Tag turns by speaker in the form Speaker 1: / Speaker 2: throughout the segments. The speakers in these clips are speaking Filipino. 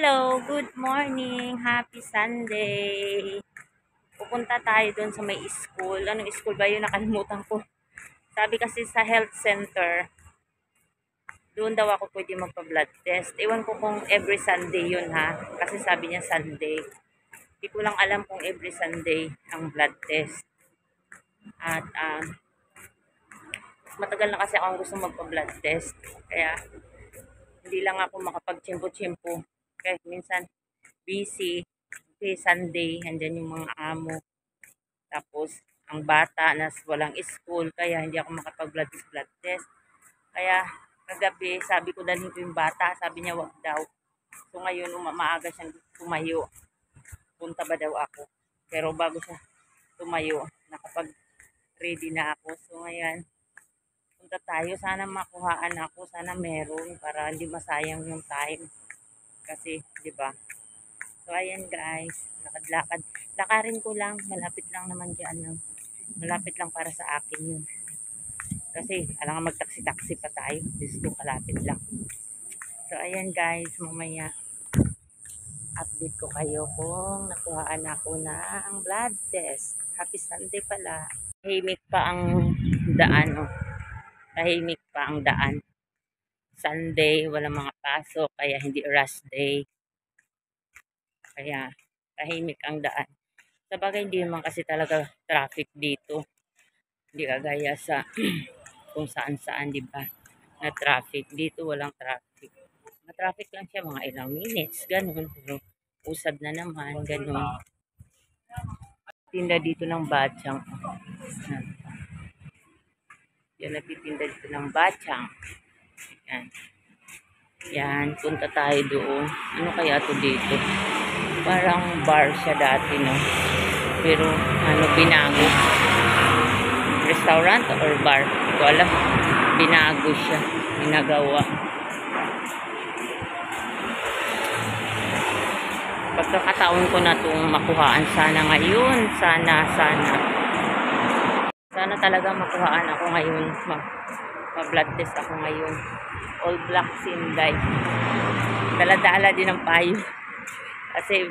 Speaker 1: Hello, good morning. Happy Sunday. Pupunta tayo doon sa may school. Anong school ba yun? Nakalimutan ko. Sabi kasi sa health center, doon daw ako pwede magpa-blood test. Ewan ko kung every Sunday yun ha. Kasi sabi niya Sunday. Hindi ko lang alam kung every Sunday ang blood test. At matagal na kasi akong gusto magpa-blood test. Kaya hindi lang ako makapag-chimpo-chimpo. Kaya minsan busy. Kasi Sunday, andyan yung mga amo. Tapos, ang bata na walang school, kaya hindi ako makapag-blood test. Kaya, kagabi, sabi ko dalhin ko yung bata, sabi niya wag daw. So, ngayon, maaga siyang tumayo. Punta ba daw ako? Pero bago siya tumayo, nakapag-ready na ako. So, ngayon, punta tayo. Sana makuhaan ako, sana meron para hindi masayang yung time. Kasi, di ba? So, ayan guys, lakad-lakad. Lakarin ko lang, malapit lang naman dyan. No? Malapit lang para sa akin yun. Kasi, alam magtaksi-taksi pa tayo. Diyos ko, kalapit lang. So, ayan guys, mamaya update ko kayo kung nakuhaan ako na ang blood test. Happy Sunday pala. Tahimik pa ang daan. Oh. Tahimik pa ang daan. Sunday, walang mga pasok, kaya hindi rush day. Kaya, tahimik ang daan. Sabagay, hindi naman kasi talaga traffic dito. Hindi kagaya sa kung saan-saan, di ba? Na traffic. Dito walang traffic. Na-traffic lang siya mga ilang minutes, ganun. Pero usad na naman, ganun. Tinda dito ng batyang. Yan, nagtitinda dito ng batyang. Yan. Yan, punta tayo doon. Ano kaya to dito? Parang bar siya dati, no? Pero, binago. Restaurant or bar? Hindi ko alam. Binago siya. Binagawa. Pagkakataon ko na itong makuhaan sana ngayon. Sana. Sana talaga makuhaan ako ngayon. Ma-blood test ako ngayon. All black Sinday. Dala-dala din ang payo. Kasi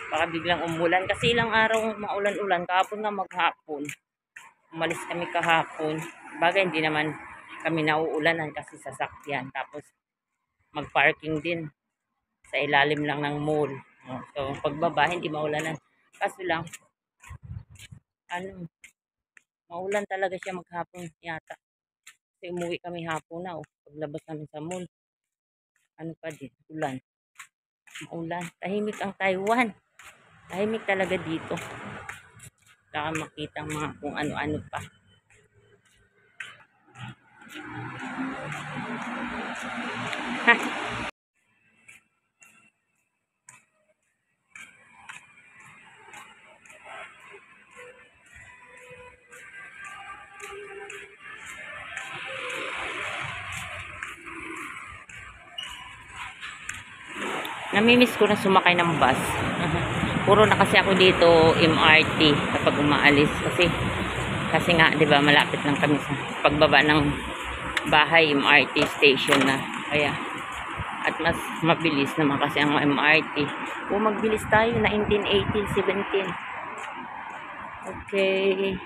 Speaker 1: baka biglang umulan. Kasi ilang araw maulan-ulan. Kahapon nga maghapon. Umalis kami kahapon. Bagay hindi naman kami nauulanan kasi sasakyan. Tapos mag-parking din. Sa ilalim lang ng mall. So pagbaba hindi maulanan. Kaso lang maulan talaga siya maghapon yata. Kasi umuwi kami hapon na. Paglabas namin sa mall. Pa din? Ulan. Maulan. Tahimik ang Taiwan. Tahimik talaga dito. Baka makita mga kung ano-ano pa. Ha! Namimiss ko na sumakay ng bus. Puro na kasi ako dito MRT kapag umaalis kasi nga 'di ba malapit lang kami sa pagbaba ng bahay MRT station na. Kaya at mas mabilis naman kasi ang MRT. Kung magbilis tayo 19, 18, 17. Okay.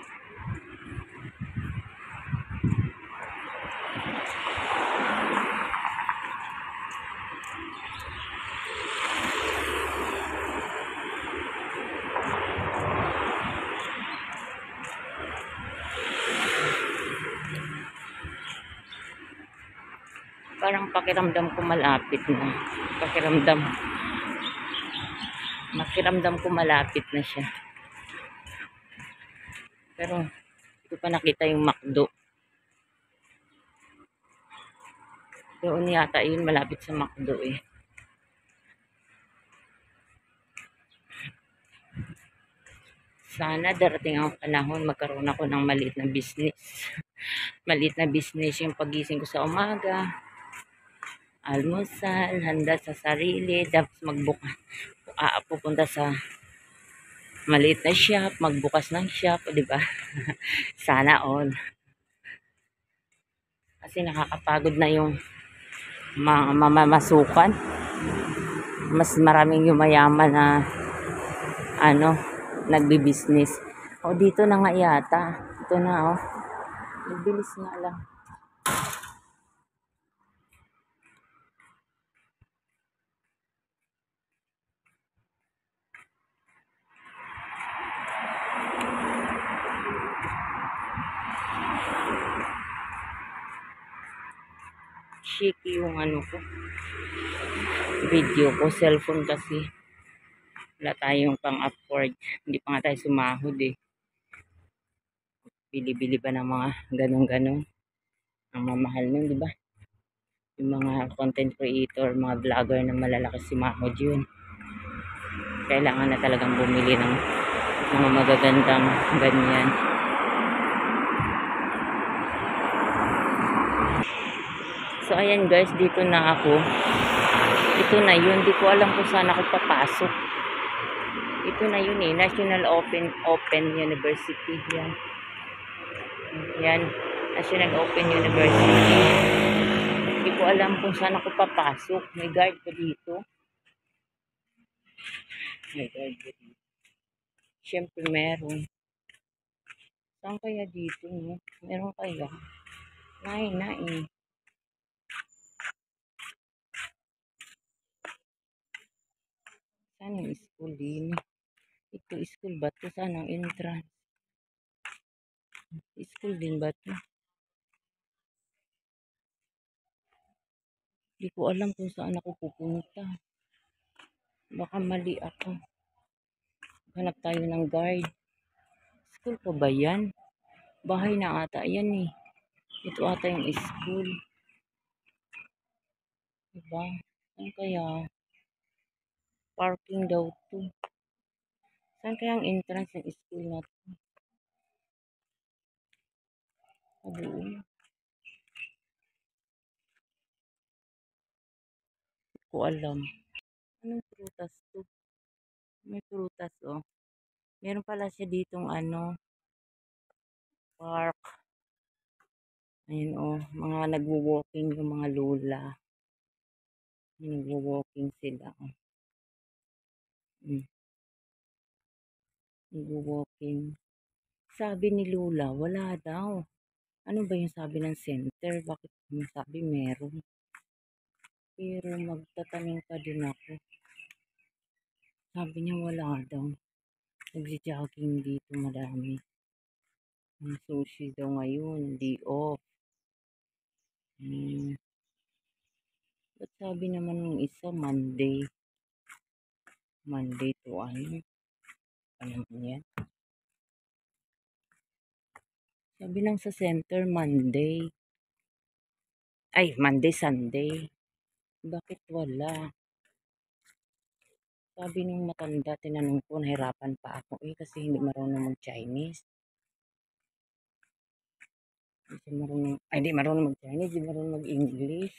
Speaker 1: Parang pakiramdam ko malapit na. Pakiramdam ko malapit na siya. Pero hindi ko pa nakita yung McDo. Doon yata yun, malapit sa McDo eh. Sana darating ang panahon magkaroon ako ng maliit na business. Maliit na business yung pagising ko sa umaga. Almusal, handa sa sarili, tapos pupunta sa maliit na shop, magbukas ng shop, di ba? Sana all. Kasi nakakapagod na yung mamamasukan. mas maraming yumayaman na ano, nagbi-business. O dito na nga yata. Ito na oh. Bilis nga lang. Shaky yung ano ko. Video ko, cellphone kasi. Wala tayong pang-afford. Hindi pa nga tayo sumahod eh. Bili-bili pa ng mga ganun-ganun. Ang mamahal nun, di ba? Yung mga content creator, mga vlogger na malalaki sumahod yun. Kailangan na talagang bumili ng mga magagandang ganyan. So ayan guys, dito na ako. Ito na yun, di ko alam kung saan ako papasok. Ito na yun eh, National Open University. Yan. Yan, National Open University. Hindi ko alam kung saan ako papasok. May guard pa dito. May guard pa dito. Siyempre meron. Saan kaya dito, no? Meron kaya? Nain. Saan yung school din? Ito, school ba ito? Saan ang entrance? School din ba ito? Hindi ko alam kung saan ako pupunta. Baka mali ako. Hanap tayo ng guard. School pa ba yan? Bahay na ata yan eh. Ito ata yung school. Diba? Saan kaya? Parking daw to. Saan kaya ang entrance ng school na to? Doon. Hindi ko alam. Anong prutas to? May prutas oh. Meron pala siya ditong ano, park. Ayun oh, mga nagwo-walking yung mga lola. Nagwo-walking sila. Oh. Nagwo-walking. Sabi ni Lola, wala daw. Ano ba yung sabi ng center? Bakit yung sabi meron? Pero magtatanim pa din ako. Sabi niya wala daw. Nagsi-jogging dito madami. Ang sushi daw ngayon, di off. Ba't sabi naman ng isa, Monday. Monday to ano? Ano naman yan? Sabi lang sa center, Monday. Ay, Monday, Sunday. Bakit wala? Sabi nung matanda, tinanong ko, nahirapan pa ako kasi hindi marunong mag-Chinese. Hindi marunong mag-Chinese, hindi marunong mag-English.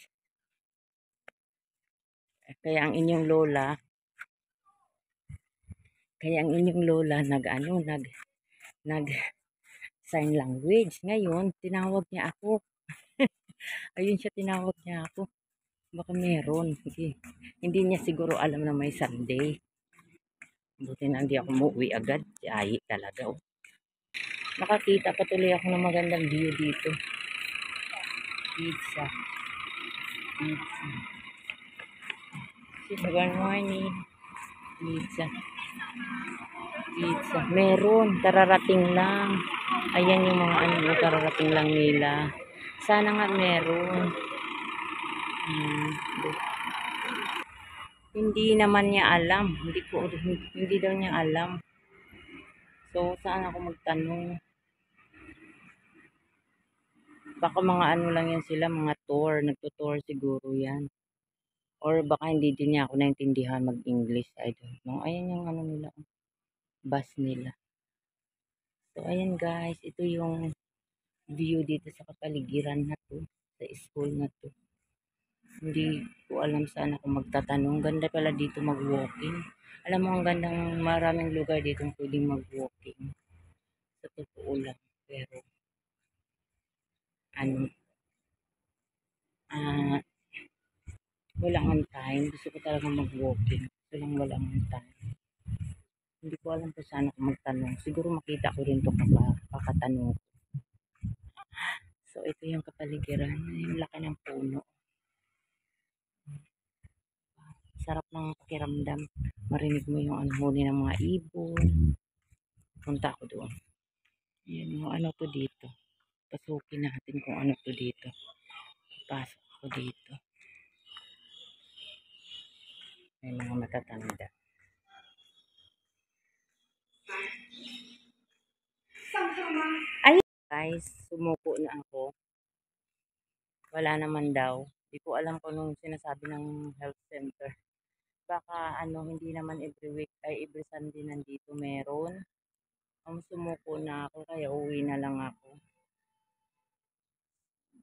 Speaker 1: Kaya ang inyong lola nag sign language. Ngayon, tinawag niya ako. Ayun siya, tinawag niya ako. Baka meron. Hindi niya siguro alam na may Sunday. Buti na hindi ako umuwi agad. Ay, talaga. Oh. Nakakita pa tuloy ako ng magandang view dito. Pizza. Good morning. Pizza. Meron. Kararating lang. Ayan yung mga ano, kararating lang nila. Sana nga meron. Hindi naman niya alam. Hindi daw niya alam. So, saan ako magtanong? Baka mga ano lang yan sila, mga tour. Nagtutour siguro yan. Or baka hindi din niya ako naintindihan mag-English. I don't know. Ayan yung ano nila. Bus nila. So, ayan guys. Ito yung view dito sa kapaligiran na to. Sa school na to. Hindi ko alam saan ako magtatanong. Ganda pala dito mag-walking. Alam mo, ang gandang maraming lugar dito pwedeng mag-walking. Sa totoo lang. Pero, ano, Walang on time. Gusto ko talaga mag-walking. Gusto lang walang on time. Hindi ko alam kung saan ako magtanong. Siguro makita ko rin ito kakatanong. So, ito yung kapaligiran. Yung laki ng puno. Sarap ng pakiramdam. Marinig mo yung ano huni ng mga ibon. Punta ako doon. Yan yung ano to dito. Pasukin natin kung ano to dito. Pasok ako dito. May mga matatanda. Ay, guys, sumuko na ako. Wala naman daw. Hindi ko alam kung anong sinasabi ng health center. Baka ano, hindi naman every week ay every Sunday nandito meron. Sumuko na ako kaya uwi na lang ako.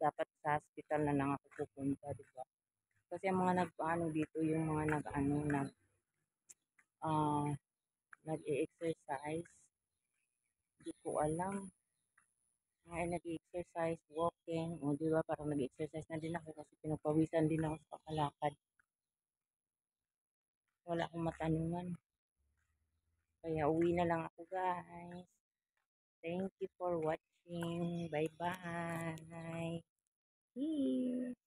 Speaker 1: Dapat sa hospital na lang ako pupunta, di ba? Kasi ang mga nag-ano dito, yung mga nag-ano, ah, nag-exercise. Hindi ko alam. Mga nag-exercise, walking, o di ba, parang nag-exercise na din ako kasi pinapawisan din ako sa pakalakad. Wala akong matanungan. Kaya uwi na lang ako, guys. Thank you for watching. Bye-bye. Peace.